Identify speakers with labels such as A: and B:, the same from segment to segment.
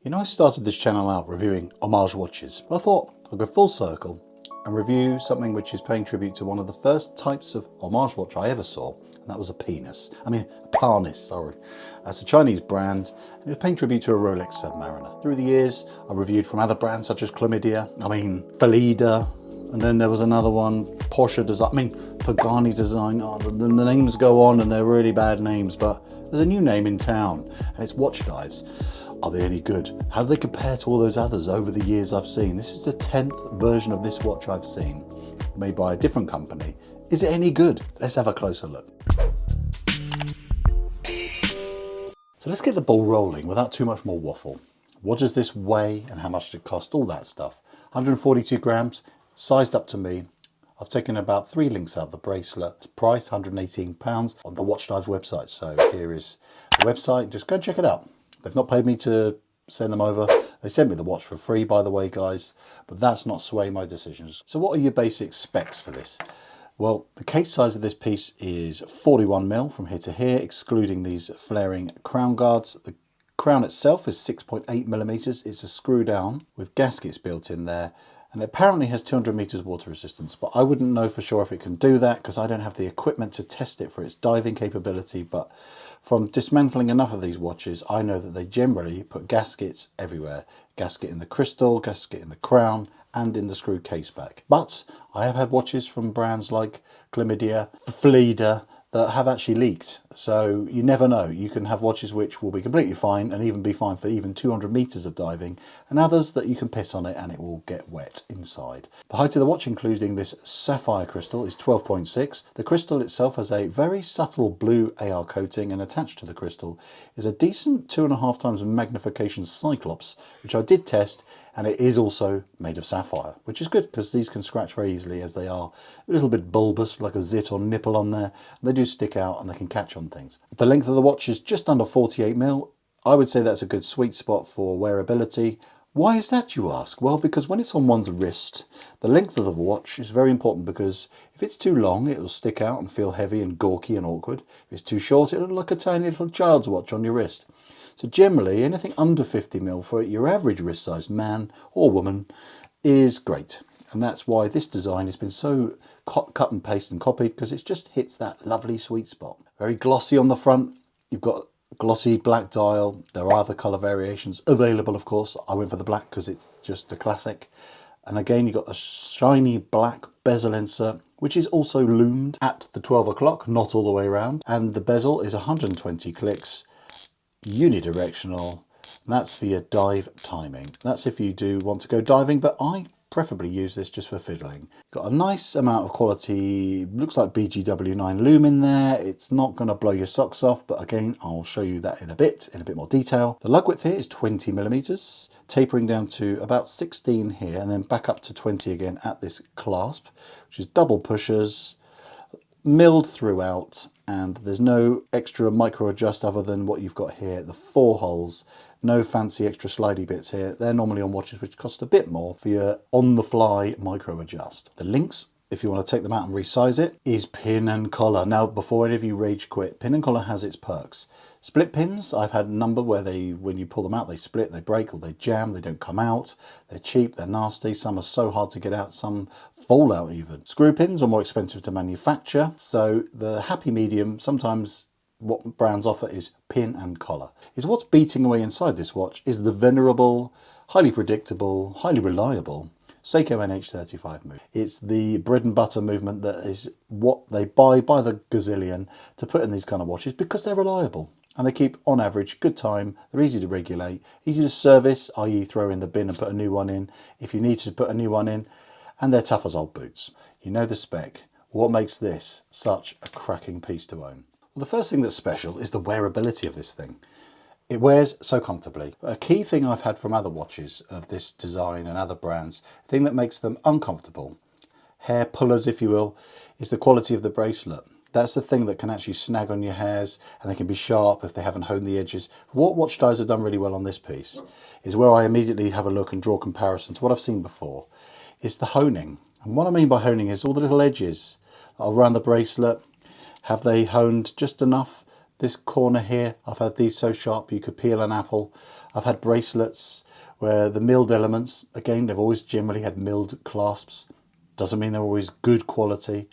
A: You know, I started this channel out reviewing Homage watches, but I thought I'd go full circle and review something which is paying tribute to one of the first types of Homage watch I ever saw, and that was a Parnis, sorry. That's a Chinese brand, and it was paying tribute to a Rolex Submariner. Through the years, I reviewed from other brands such as Felida, and then there was another one, Pagani design. Oh, the names go on and they're really bad names, but there's a new name in town, and it's Watchdives. Are they any good? How do they compare to all those others over the years I've seen? This is the 10th version of this watch I've seen, made by a different company. Is it any good? Let's have a closer look. So let's get the ball rolling without too much more waffle. What does this weigh and how much did it cost? All that stuff. 142 grams, sized up to me. I've taken about 3 links out of the bracelet. Price £118 on the Watchdives website. So here is the website. Just go and check it out. They've not paid me to send them over. They sent me the watch for free, by the way, guys, but that's not swaying my decisions. So what are your basic specs for this? Well, the case size of this piece is 41mm from here to here, excluding these flaring crown guards. The crown itself is 6.8mm. It's a screw down with gaskets built in there, and it apparently has 200 meters water resistance, but I wouldn't know for sure if it can do that because I don't have the equipment to test it for its diving capability. But from dismantling enough of these watches, I know that they generally put gaskets everywhere. Gasket in the crystal, gasket in the crown, and in the screw case back. But I have had watches from brands like Felida that have actually leaked. So you never know. You can have watches which will be completely fine and even be fine for even 200 meters of diving, and others that you can piss on it and it will get wet inside. The height of the watch, including this sapphire crystal, is 12.6. The crystal itself has a very subtle blue AR coating, and attached to the crystal is a decent 2.5 times magnification Cyclops, which I did test, and it is also made of sapphire, which is good because these can scratch very easily as they are a little bit bulbous, like a zit or nipple on there. They do stick out and they can catch on things. The length of the watch is just under 48mm. I would say that's a good sweet spot for wearability. Why is that, you ask? Well, because when it's on one's wrist, the length of the watch is very important, because if it's too long, it will stick out and feel heavy and gawky and awkward. If it's too short, it'll look like a tiny little child's watch on your wrist. So generally, anything under 50mm for your average wrist size man or woman is great. And that's why this design has been so cut and paste and copied, because it just hits that lovely sweet spot. Very glossy on the front. You've got glossy black dial. There are other colour variations available, of course. I went for the black because it's just a classic. And again, you've got a shiny black bezel insert, which is also loomed at the 12 o'clock, not all the way around. And the bezel is 120 clicks, unidirectional, and that's for your dive timing. That's if you do want to go diving, but I preferably use this just for fiddling. Got a nice amount of quality, looks like BGW9 loom in there. It's not going to blow your socks off, but again, I'll show you that in a bit more detail. The lug width here is 20mm, tapering down to about 16 here, and then back up to 20 again at this clasp, which is double pushers, milled throughout, and there's no extra micro adjust other than what you've got here, the 4 holes. No fancy extra slidey bits here. They're normally on watches which cost a bit more for your on-the-fly micro adjust. The links, if you want to take them out and resize it, is pin and collar. Now, before any of you rage quit, pin and collar has its perks. Split pins, I've had a number where when you pull them out, they split, they break, or they jam, they don't come out. They're cheap, they're nasty. Some are so hard to get out, some fall out even. Screw pins are more expensive to manufacture, so the happy medium, sometimes what brands offer is pin and collar. What's beating away inside this watch is the venerable, highly predictable, highly reliable Seiko NH35 movement. It's the bread and butter movement that is what they buy by the gazillion to put in these kind of watches, because they're reliable and they keep, on average, good time. They're easy to regulate, easy to service, i.e. throw in the bin and put a new one in if you need to put a new one in, and they're tough as old boots. You know the spec. What makes this such a cracking piece to own? Well, the first thing that's special is the wearability of this thing. It wears so comfortably. A key thing I've had from other watches of this design and other brands, the thing that makes them uncomfortable, hair pullers if you will, is the quality of the bracelet. That's the thing that can actually snag on your hairs, and they can be sharp if they haven't honed the edges. What Watchdives have done really well on this piece is where I immediately have a look and draw comparison to what I've seen before, is the honing. And what I mean by honing is all the little edges around the bracelet. Have they honed just enough This corner here, I've had these so sharp you could peel an apple. I've had bracelets where the milled elements, again, they've always generally had milled clasps. Doesn't mean they're always good quality.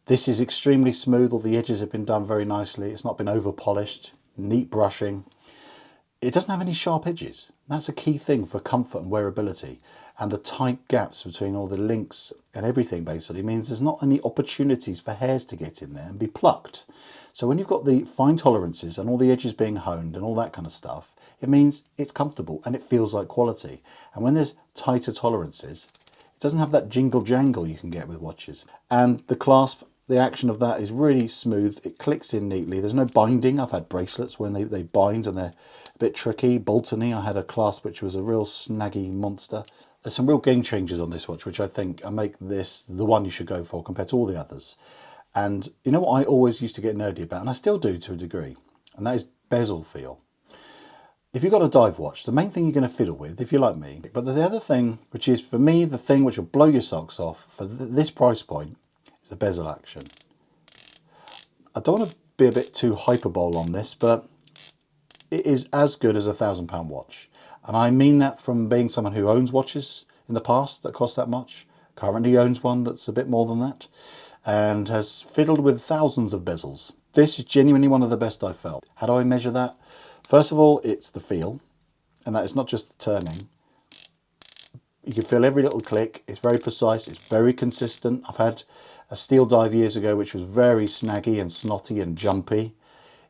A: This is extremely smooth. All the edges have been done very nicely. It's not been over polished. Neat brushing. It doesn't have any sharp edges. That's a key thing for comfort and wearability. And the tight gaps between all the links and everything basically means there's not any opportunities for hairs to get in there and be plucked. So when you've got the fine tolerances and all the edges being honed and all that kind of stuff, it means it's comfortable and it feels like quality. And when there's tighter tolerances, it doesn't have that jingle jangle you can get with watches. And the clasp, the action of that is really smooth. It clicks in neatly. There's no binding. I've had bracelets when they bind and they're a bit tricky, Boltony. I had a clasp which was a real snaggy monster. There's some real game changers on this watch, which I think make this the one you should go for compared to all the others. And you know what I always used to get nerdy about, and I still do to a degree, and that is bezel feel. If you've got a dive watch, the main thing you're going to fiddle with, if you're like me, but the other thing, which is for me, the thing which will blow your socks off for this price point, is the bezel action. I don't want to be a bit too hyperbole on this, but it is as good as a £1,000 watch. And I mean that from being someone who owns watches in the past that cost that much, currently owns one that's a bit more than that, and has fiddled with thousands of bezels. This is genuinely one of the best I've felt. How do I measure that? First of all, it's the feel, and that is not just the turning. You can feel every little click. It's very precise. It's very consistent. I've had a steel dive years ago which was very snaggy and snotty and jumpy.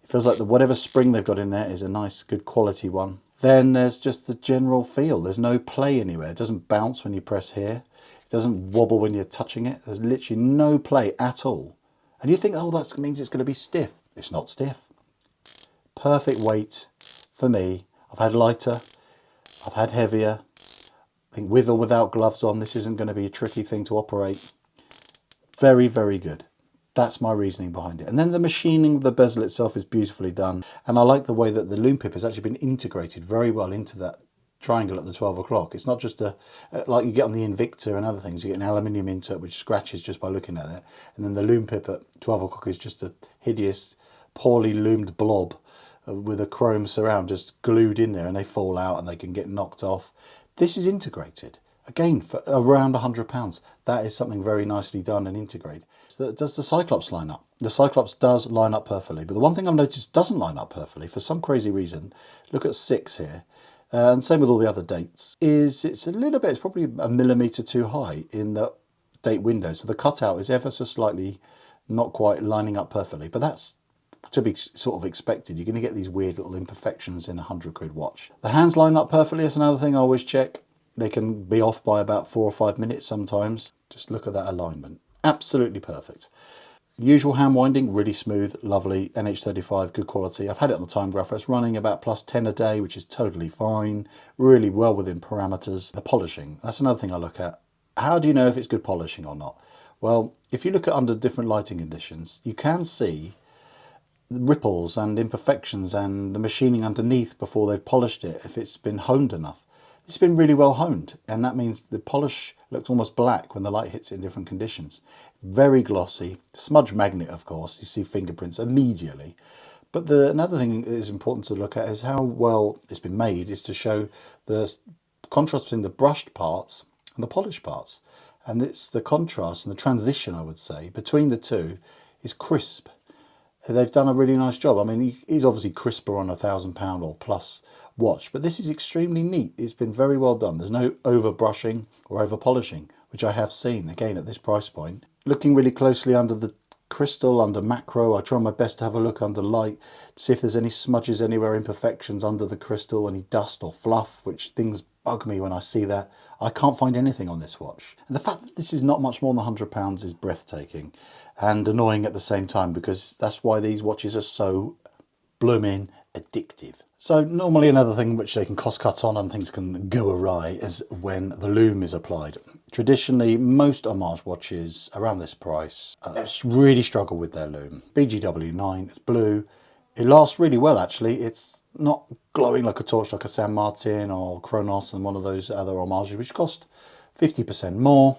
A: It feels like whatever spring they've got in there is a nice, good quality one. Then there's just the general feel. There's no play anywhere. It doesn't bounce when you press here. It doesn't wobble when you're touching it. There's literally no play at all. And you think, oh, that means it's going to be stiff. It's not stiff. Perfect weight for me. I've had lighter. I've had heavier. I think with or without gloves on, this isn't going to be a tricky thing to operate. Very, very good. That's my reasoning behind it. And then the machining of the bezel itself is beautifully done. And I like the way that the loom pip has actually been integrated very well into that triangle at the 12 o'clock. It's not just like you get on the Invicta and other things. You get an aluminium insert which scratches just by looking at it. And then the loom pip at 12 o'clock is just a hideous, poorly loomed blob with a chrome surround just glued in there, and they fall out and they can get knocked off. This is integrated. Again, for around £100, that is something very nicely done and integrated. Does the Cyclops line up? The Cyclops does line up perfectly, but the one thing I've noticed doesn't line up perfectly for some crazy reason, look at 6 here, and same with all the other dates, is it's a little bit, it's probably a millimetre too high in the date window. So the cutout is ever so slightly not quite lining up perfectly, but that's to be sort of expected. You're going to get these weird little imperfections in a £100 watch. The hands line up perfectly, that's another thing I always check. They can be off by about 4 or 5 minutes sometimes. Just look at that alignment. Absolutely perfect. Usual hand winding, really smooth, lovely, NH35, good quality. I've had it on the time graph. It's running about +10 a day, which is totally fine. Really well within parameters. The polishing, that's another thing I look at. How do you know if it's good polishing or not? Well, if you look at under different lighting conditions, you can see ripples and imperfections and the machining underneath before they've polished it, if it's been honed enough. It's been really well honed, and that means the polish looks almost black when the light hits it in different conditions. Very glossy, smudge magnet of course, you see fingerprints immediately. But another thing that is important to look at is how well it's been made, is to show the contrast between the brushed parts and the polished parts. And it's the contrast and the transition, I would say, between the two is crisp. They've done a really nice job. I mean, he's obviously crisper on a £1,000 or plus watch, but this is extremely neat. It's been very well done. There's no over brushing or over polishing, which I have seen again at this price point. Looking really closely under the crystal, under macro, I try my best to have a look under light to see if there's any smudges anywhere, imperfections under the crystal, any dust or fluff, which things bug me when I see that. I can't find anything on this watch. And the fact that this is not much more than £100 is breathtaking and annoying at the same time, because that's why these watches are so blooming addictive. So normally another thing which they can cost cut on and things can go awry is when the loom is applied. Traditionally, most Homage watches around this price really struggle with their loom. BGW9, it's blue. It lasts really well actually. It's not glowing like a torch like a San Martin or Chronos and one of those other Homages which cost 50% more.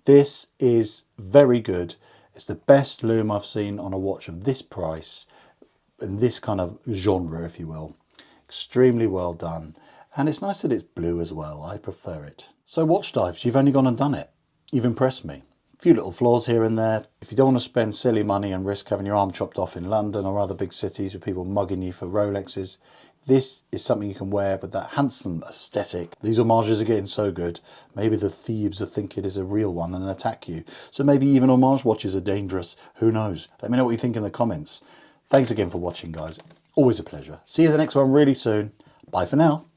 A: This is very good. It's the best loom I've seen on a watch of this price. in this kind of genre, if you will. Extremely well done. And it's nice that it's blue as well. I prefer it. So Watchdives, you've only gone and done it. You've impressed me. A few little flaws here and there. If you don't want to spend silly money and risk having your arm chopped off in London or other big cities with people mugging you for Rolexes, this is something you can wear with that handsome aesthetic. These homages are getting so good. Maybe the thieves will think it is a real one and attack you. So maybe even homage watches are dangerous. Who knows? Let me know what you think in the comments. Thanks again for watching, guys. Always a pleasure. See you in the next one really soon. Bye for now.